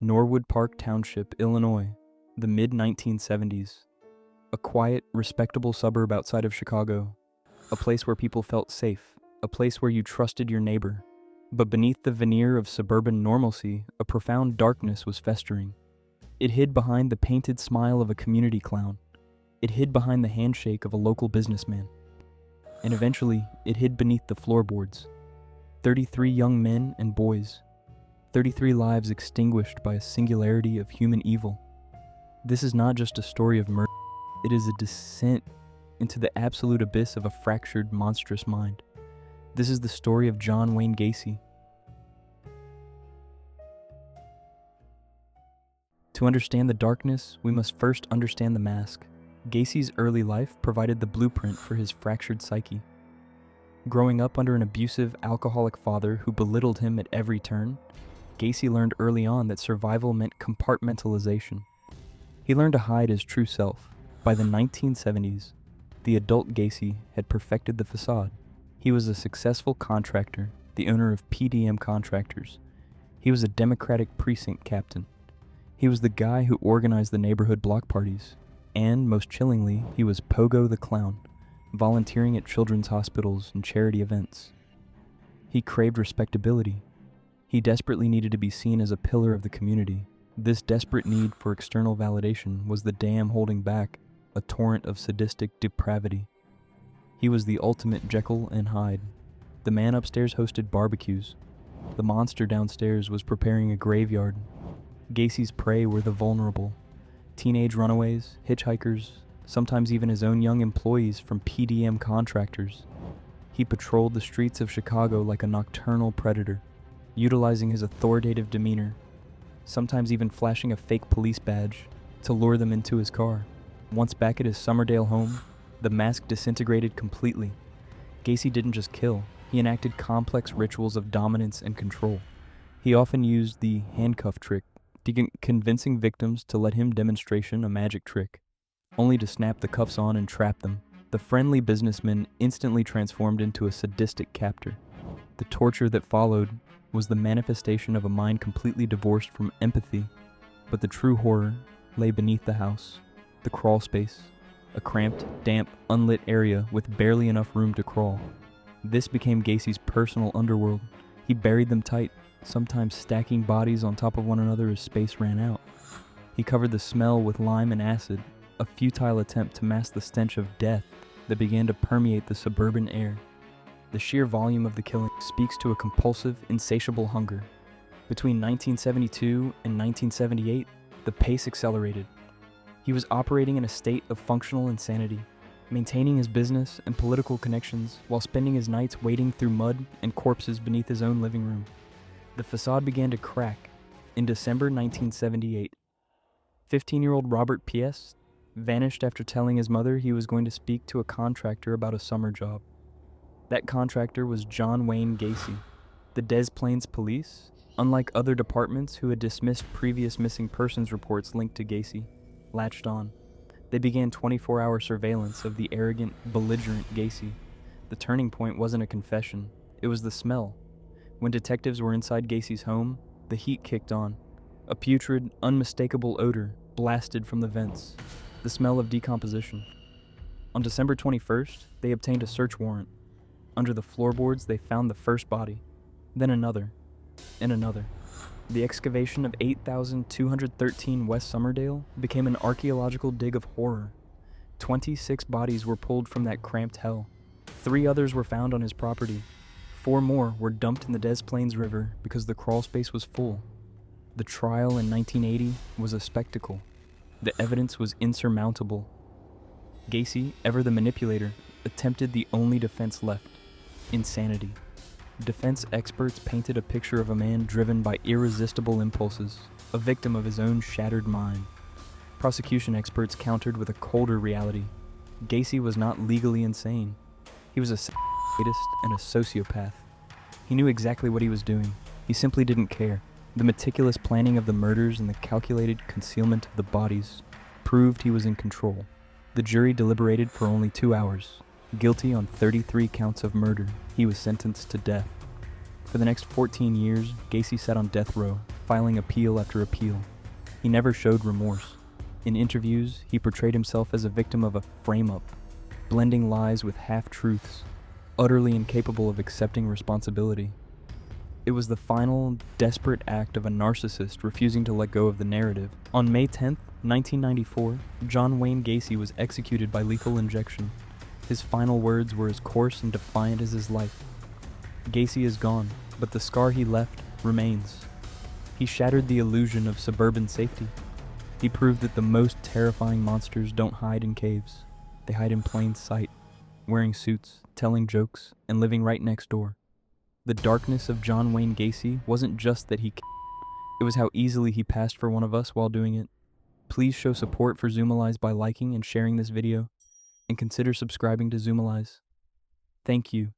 Norwood Park Township, Illinois, the mid-1970s. A quiet, respectable suburb outside of Chicago. A place where people felt safe. A place where you trusted your neighbor. But beneath the veneer of suburban normalcy, a profound darkness was festering. It hid behind the painted smile of a community clown. It hid behind the handshake of a local businessman. And eventually, it hid beneath the floorboards. 33 young men and boys. 33 lives extinguished by a singularity of human evil. This is not just a story of murder. It is a descent into the absolute abyss of a fractured, monstrous mind. This is the story of John Wayne Gacy. To understand the darkness, we must first understand the mask. Gacy's early life provided the blueprint for his fractured psyche. Growing up under an abusive, alcoholic father who belittled him at every turn, Gacy learned early on that survival meant compartmentalization. He learned to hide his true self. By the 1970s, the adult Gacy had perfected the façade. He was a successful contractor, the owner of PDM Contractors. He was a Democratic precinct captain. He was the guy who organized the neighborhood block parties. And, most chillingly, he was Pogo the Clown, volunteering at children's hospitals and charity events. He craved respectability. He desperately needed to be seen as a pillar of the community. This desperate need for external validation was the dam holding back a torrent of sadistic depravity. He was the ultimate Jekyll and Hyde. The man upstairs hosted barbecues. The monster downstairs was preparing a graveyard. Gacy's prey were the vulnerable. Teenage runaways, hitchhikers, sometimes even his own young employees from PDM Contractors. He patrolled the streets of Chicago like a nocturnal predator, utilizing his authoritative demeanor, sometimes even flashing a fake police badge to lure them into his car. Once back at his Summerdale home, the mask disintegrated completely. Gacy didn't just kill, he enacted complex rituals of dominance and control. He often used the handcuff trick, convincing victims to let him demonstration a magic trick, only to snap the cuffs on and trap them. The friendly businessman instantly transformed into a sadistic captor. The torture that followed was the manifestation of a mind completely divorced from empathy, but the true horror lay beneath the house, the crawl space, a cramped, damp, unlit area with barely enough room to crawl. This became Gacy's personal underworld. He buried them tight, sometimes stacking bodies on top of one another as space ran out. He covered the smell with lime and acid, a futile attempt to mask the stench of death that began to permeate the suburban air. The sheer volume of the killing speaks to a compulsive, insatiable hunger. Between 1972 and 1978, the pace accelerated. He was operating in a state of functional insanity, maintaining his business and political connections while spending his nights wading through mud and corpses beneath his own living room. The facade began to crack in December 1978. 15-year-old Robert P.S. vanished after telling his mother he was going to speak to a contractor about a summer job. That contractor was John Wayne Gacy. The Des Plaines Police, unlike other departments who had dismissed previous missing persons reports linked to Gacy, latched on. They began 24-hour surveillance of the arrogant, belligerent Gacy. The turning point wasn't a confession, it was the smell. When detectives were inside Gacy's home, the heat kicked on. A putrid, unmistakable odor blasted from the vents, the smell of decomposition. On December 21st, they obtained a search warrant. Under the floorboards, they found the first body, then another, and another. The excavation of 8,213 West Summerdale became an archaeological dig of horror. 26 bodies were pulled from that cramped hell. 3 others were found on his property. 4 more were dumped in the Des Plaines River because the crawl space was full. The trial in 1980 was a spectacle. The evidence was insurmountable. Gacy, ever the manipulator, attempted the only defense left: insanity. Defense experts painted a picture of a man driven by irresistible impulses, a victim of his own shattered mind. Prosecution experts countered with a colder reality. Gacy was not legally insane. He was a sadist and a sociopath. He knew exactly what he was doing. He simply didn't care. The meticulous planning of the murders and the calculated concealment of the bodies proved he was in control. The jury deliberated for only 2 hours. Guilty on 33 counts of murder, he was sentenced to death. For the next 14 years, Gacy sat on death row, filing appeal after appeal. He never showed remorse. In interviews, he portrayed himself as a victim of a frame-up, blending lies with half-truths, utterly incapable of accepting responsibility. It was the final, desperate act of a narcissist refusing to let go of the narrative. On May 10, 1994, John Wayne Gacy was executed by lethal injection. His final words were as coarse and defiant as his life. Gacy is gone, but the scar he left remains. He shattered the illusion of suburban safety. He proved that the most terrifying monsters don't hide in caves. They hide in plain sight, wearing suits, telling jokes, and living right next door. The darkness of John Wayne Gacy wasn't just that it was how easily he passed for one of us while doing it. Please show support for Zoomalyze by liking and sharing this video, and consider subscribing to Zoomalyze. Thank you.